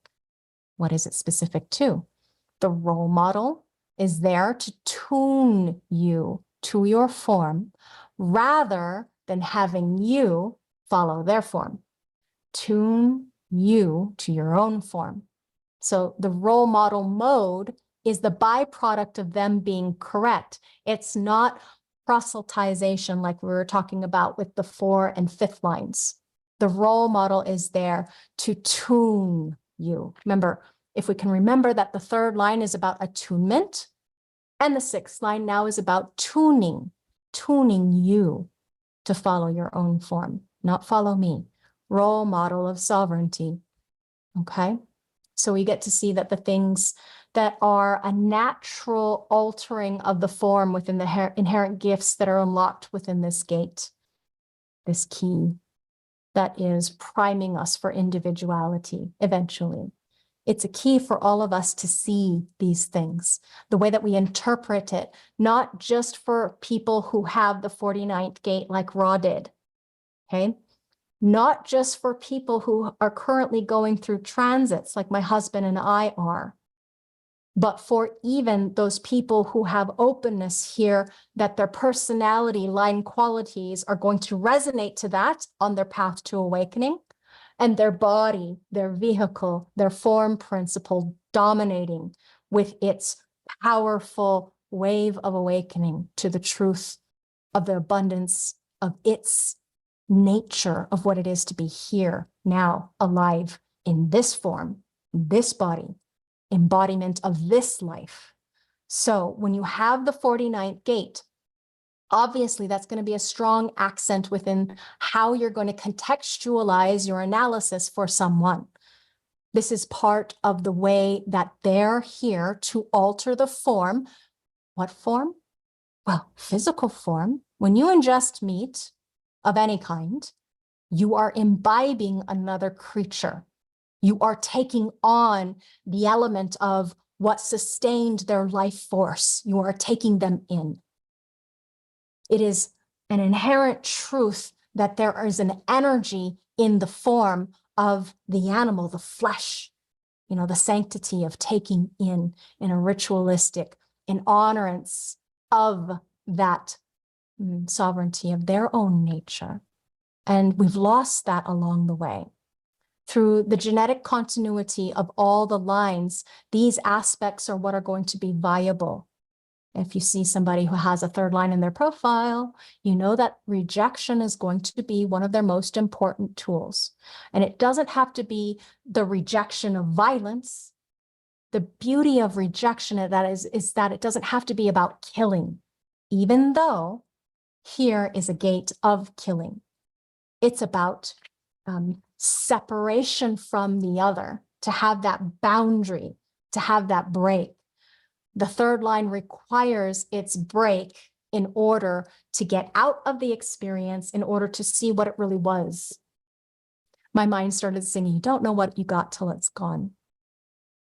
[SPEAKER 1] What is it specific to? The role model is there to tune you to your form rather than having you follow their form. Tune you to your own form. So the role model mode is the byproduct of them being correct. It's not proselytization like we were talking about with the 4 and 5th lines. The role model is there to tune you. Remember, if we can remember that the third line is about attunement, and the sixth line now is about tuning you to follow your own form, not follow me. Role model of sovereignty. Okay? So we get to see that the things that are a natural altering of the form within the inherent gifts that are unlocked within this gate, this key that is priming us for individuality eventually. It's a key for all of us to see these things, the way that we interpret it, not just for people who have the 49th gate like Ra did, okay? Not just for people who are currently going through transits like my husband and I are, but for even those people who have openness here, that their personality line qualities are going to resonate to that on their path to awakening, and their body, their vehicle, their form principle dominating with its powerful wave of awakening to the truth of the abundance of its nature of what it is to be here, now, alive in this form, this body, embodiment of this life. So when you have the 49th gate, obviously that's going to be a strong accent within how you're going to contextualize your analysis for someone. This is part of the way that they're here to alter the form. What form? Well, physical form. When you ingest meat of any kind, you are imbibing another creature. You are taking on the element of what sustained their life force. You are taking them in. It is an inherent truth that there is an energy in the form of the animal, the flesh, the sanctity of taking in a ritualistic, in honorance of that sovereignty of their own nature. And we've lost that along the way. Through the genetic continuity of all the lines, these aspects are what are going to be viable. If you see somebody who has a third line in their profile, you know that rejection is going to be one of their most important tools. And it doesn't have to be the rejection of violence. The beauty of rejection is that it doesn't have to be about killing, even though here is a gate of killing. It's about separation from the other, to have that boundary, to have that break. The third line requires its break in order to get out of the experience, in order to see what it really was. My mind started singing, you don't know what you got till it's gone,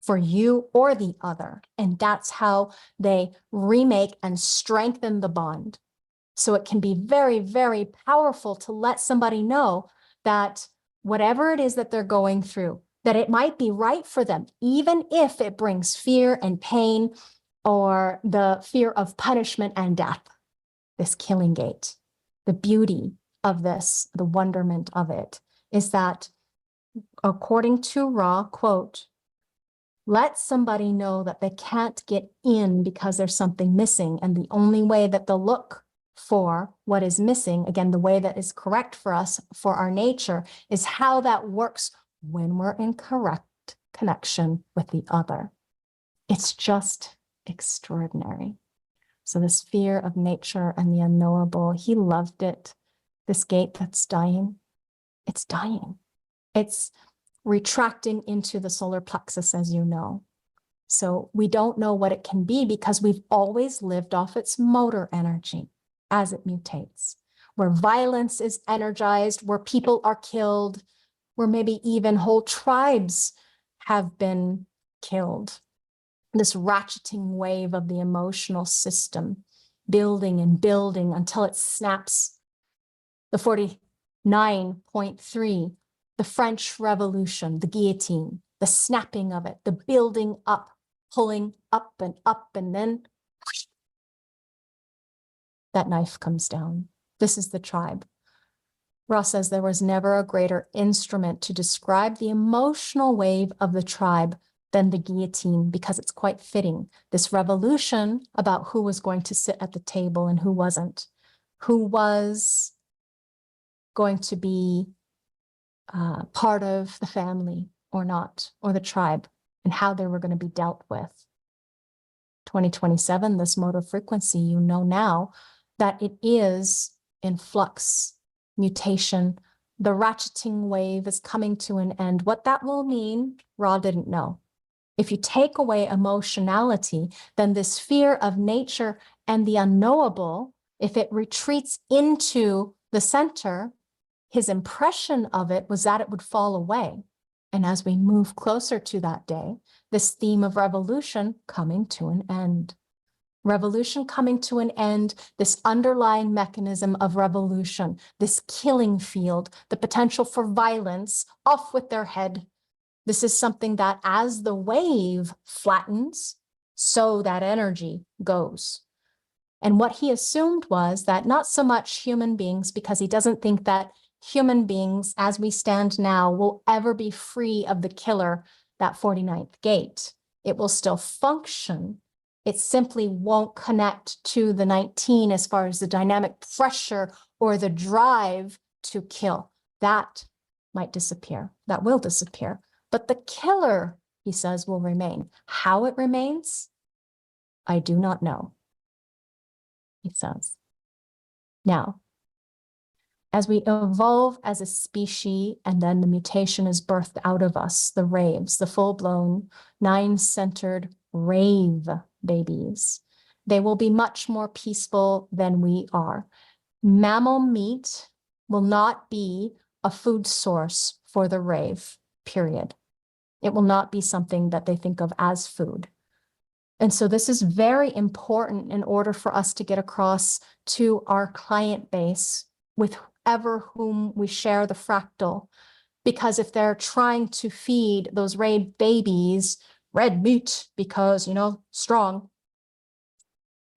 [SPEAKER 1] for you or the other. And that's how they remake and strengthen the bond. So it can be very, very powerful to let somebody know that whatever it is that they're going through, that it might be right for them, even if it brings fear and pain or the fear of punishment and death, this killing gate. The beauty of this, the wonderment of it, is that according to Ra, quote, let somebody know that they can't get in because there's something missing. And the only way that they'll look for what is missing, again, the way that is correct for us, for our nature, is how that works when we're in correct connection with the other. It's just extraordinary. So this fear of nature and the unknowable, he loved it. This gate that's dying, it's dying. It's retracting into the solar plexus, as you know. So we don't know what it can be because we've always lived off its motor energy as it mutates, where violence is energized, where people are killed, where maybe even whole tribes have been killed. This ratcheting wave of the emotional system, building and building until it snaps. The 49.3, the French Revolution, the guillotine, the snapping of it, the building up, pulling up, and then whoosh, that knife comes down. This is the tribe. Ross says there was never a greater instrument to describe the emotional wave of the tribe than the guillotine, because it's quite fitting. This revolution about who was going to sit at the table and who wasn't, who was going to be part of the family or not, or the tribe, and how they were going to be dealt with. 2027, this mode of frequency, you know now that it is in flux, mutation. The ratcheting wave is coming to an end. What that will mean, Ra didn't know. If you take away emotionality, then this fear of nature and the unknowable, if it retreats into the center, his impression of it was that it would fall away. And as we move closer to that day, this theme of revolution coming to an end. Revolution coming to an end, this underlying mechanism of revolution, this killing field, the potential for violence, off with their head. This is something that as the wave flattens, so that energy goes. And what he assumed was that not so much human beings, because he doesn't think that human beings, as we stand now, will ever be free of the killer, that 49th gate. It will still function. It simply won't connect to the 19 as far as the dynamic pressure or the drive to kill. That might disappear. That will disappear. But the killer, he says, will remain. How it remains, I do not know, he says. Now, as we evolve as a species, and then the mutation is birthed out of us, the raves, the full-blown, nine-centered rave babies, they will be much more peaceful than we are. Mammal meat will not be a food source for the rave, period. It will not be something that they think of as food. And so this is very important in order for us to get across to our client base with whoever whom we share the fractal. Because if they're trying to feed those rave babies red meat because, strong,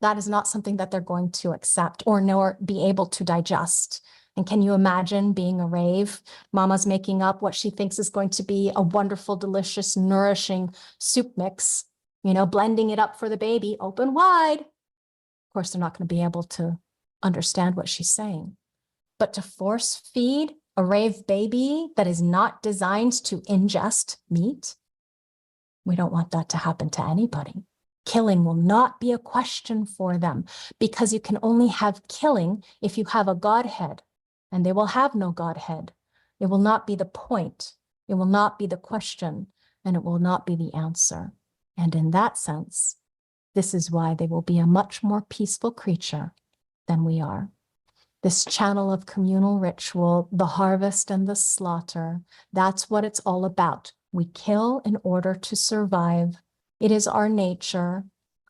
[SPEAKER 1] that is not something that they're going to accept or nor be able to digest. And can you imagine being a rave? Mama's making up what she thinks is going to be a wonderful, delicious, nourishing soup mix, blending it up for the baby, open wide. Of course, they're not going to be able to understand what she's saying. But to force feed a rave baby that is not designed to ingest meat, we don't want that to happen to anybody. Killing will not be a question for them because you can only have killing if you have a Godhead, and they will have no Godhead. It will not be the point. It will not be the question, and it will not be the answer. And in that sense, this is why they will be a much more peaceful creature than we are. This channel of communal ritual, the harvest and the slaughter, that's what it's all about. We kill in order to survive. It is our nature.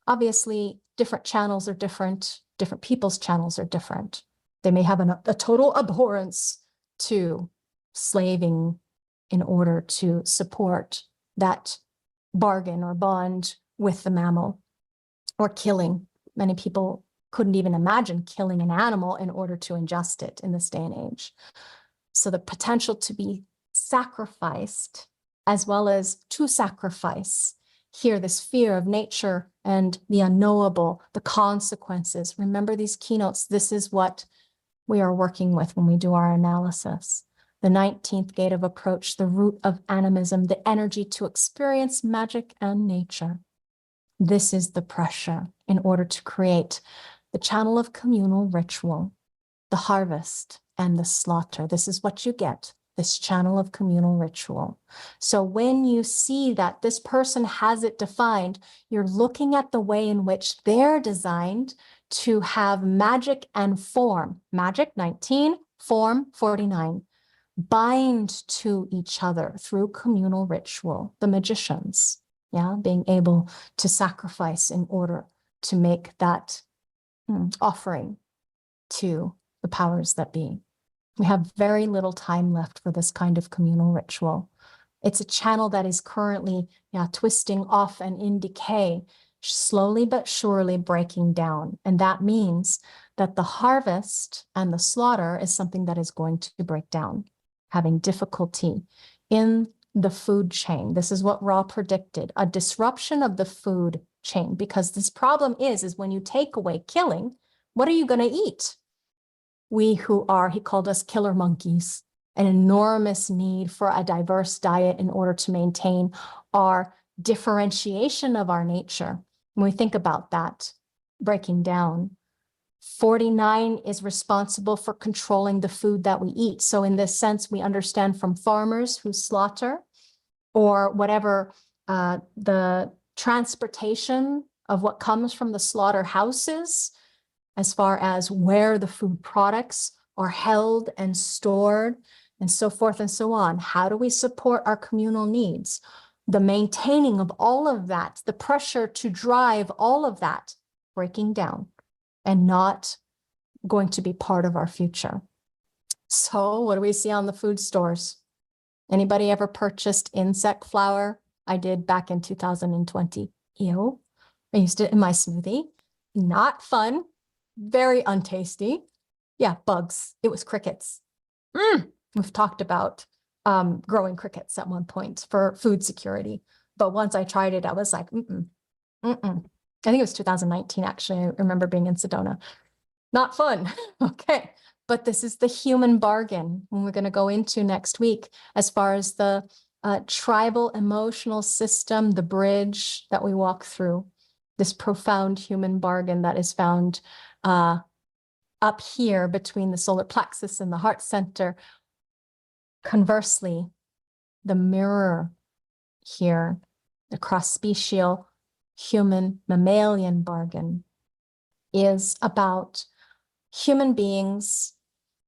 [SPEAKER 1] Obviously, different channels are different. Different people's channels are different. They may have a total abhorrence to slaving in order to support that bargain or bond with the mammal, or killing. Many people couldn't even imagine killing an animal in order to ingest it in this day and age. So the potential to be sacrificed as well as to sacrifice. Here, this fear of nature and the unknowable, the consequences. Remember these keynotes. This is what we are working with when we do our analysis. The 19th gate of approach, the root of animism, the energy to experience magic and nature. This is the pressure in order to create the channel of communal ritual, the harvest and the slaughter. This is what you get, this channel of communal ritual. So when you see that this person has it defined, you're looking at the way in which they're designed to have magic and form. Magic 19, form 49. Bind to each other through communal ritual, the magicians, being able to sacrifice in order to make that offering to the powers that be. We have very little time left for this kind of communal ritual. It's a channel that is currently twisting off and in decay, slowly but surely breaking down. And that means that the harvest and the slaughter is something that is going to break down, having difficulty in the food chain. This is what Ra predicted, a disruption of the food chain, because this problem is when you take away killing, what are you going to eat? We who are, he called us killer monkeys, an enormous need for a diverse diet in order to maintain our differentiation of our nature. When we think about that, breaking down, 49 is responsible for controlling the food that we eat. So in this sense, we understand from farmers who slaughter or whatever the transportation of what comes from the slaughterhouses, as far as where the food products are held and stored and so forth and so on. How do we support our communal needs? The maintaining of all of that, the pressure to drive all of that, breaking down and not going to be part of our future. So what do we see on the food stores? Anybody ever purchased insect flour? I did back in 2020. Ew. I used it in my smoothie. Not fun. Very untasty. Yeah, bugs. It was crickets. We've talked about growing crickets at one point for food security. But once I tried it, I was like, I think it was 2019, actually. I remember being in Sedona. Not fun. Okay. But this is the human bargain when we're going to go into next week, as far as the tribal emotional system, the bridge that we walk through, this profound human bargain that is found up here between the solar plexus and the heart center. Conversely, the mirror here, the cross-special human mammalian bargain, is about human beings,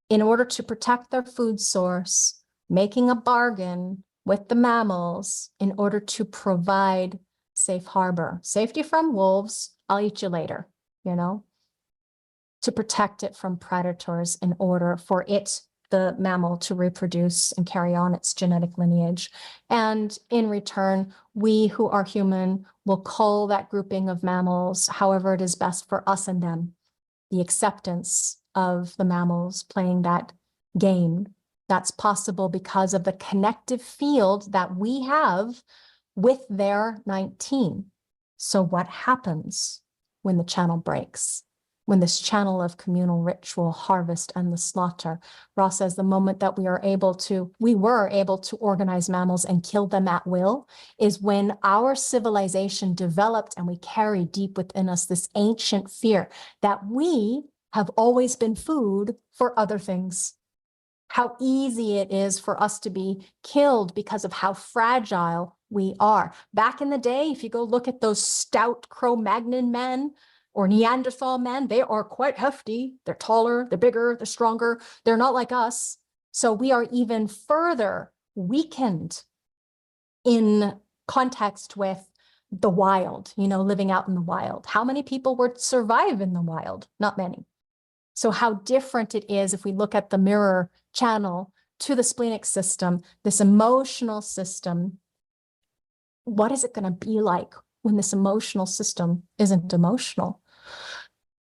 [SPEAKER 1] in order to protect their food source, making a bargain with the mammals in order to provide safe harbor, safety from wolves. I'll eat you later, you know, to protect it from predators in order for it, the mammal, to reproduce and carry on its genetic lineage. And in return, we who are human will call that grouping of mammals however it is best for us and them. The acceptance of the mammals playing that game, that's possible because of the connective field that we have with their 19. So what happens when the channel breaks? When this channel of communal ritual, harvest, and the slaughter? Ra says the moment that we were able to organize mammals and kill them at will is when our civilization developed, and we carry deep within us this ancient fear that we have always been food for other things. How easy it is for us to be killed because of how fragile we are. Back in the day, if you go look at those stout Cro-Magnon men or Neanderthal men, they are quite hefty. They're taller, they're bigger, they're stronger. They're not like us. So we are even further weakened in context with the wild, you know, living out in the wild. How many people would survive in the wild? Not many. So how different it is if we look at the mirror channel to the splenic system, this emotional system. What is it going to be like when this emotional system isn't emotional?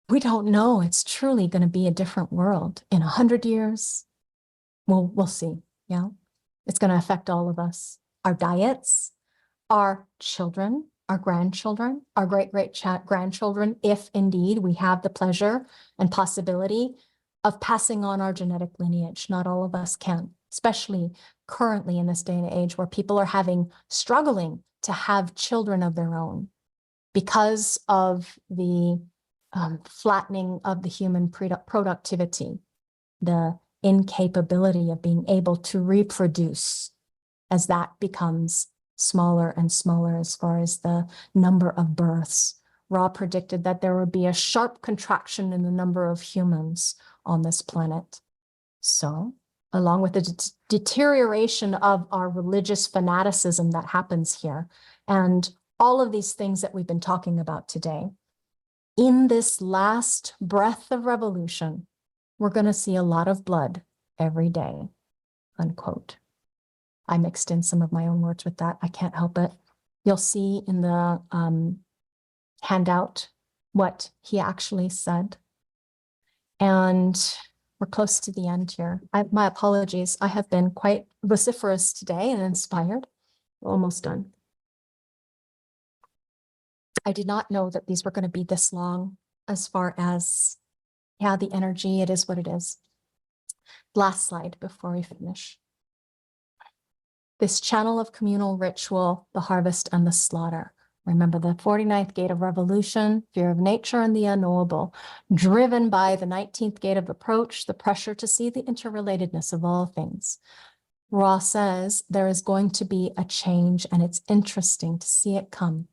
[SPEAKER 1] We don't know. It's truly going to be a different world in 100 years. We'll see. Yeah, it's going to affect all of us. Our diets, our children, our grandchildren, our great-great-grandchildren, if indeed we have the pleasure and possibility of passing on our genetic lineage. Not all of us can, especially currently in this day and age where people are struggling to have children of their own because of the flattening of the human productivity, the incapability of being able to reproduce as that becomes smaller and smaller as far as the number of births. Ra predicted that there would be a sharp contraction in the number of humans on this planet. So, along with the deterioration of our religious fanaticism that happens here, and all of these things that we've been talking about today, in this last breath of revolution, we're going to see a lot of blood every day, unquote. I mixed in some of my own words with that. I can't help it. You'll see in the handout what he actually said. And we're close to the end here. My apologies. I have been quite vociferous today and inspired. We're almost done. I did not know that these were going to be this long as far as, yeah, the energy, it is what it is. Last slide before we finish. This channel of communal ritual, the harvest and the slaughter. Remember the 49th gate of revolution, fear of nature and the unknowable, driven by the 19th gate of approach, the pressure to see the interrelatedness of all things. Ra says there is going to be a change, and it's interesting to see it come.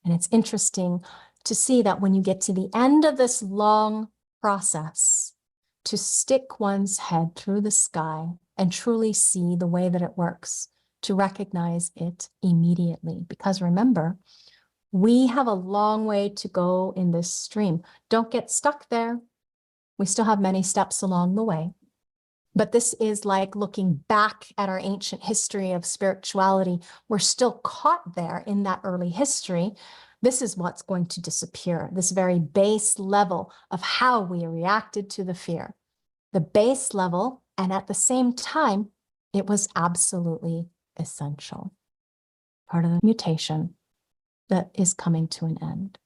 [SPEAKER 1] And it's interesting to see that when you get to the end of this long process, to stick one's head through the sky and truly see the way that it works, to recognize it immediately. Because remember, we have a long way to go in this stream. Don't get stuck there. We still have many steps along the way. But this is like looking back at our ancient history of spirituality. We're still caught there in that early history. This is what's going to disappear, this very base level of how we reacted to the fear. The base level, and at the same time, it was absolutely essential. Part of the mutation that is coming to an end.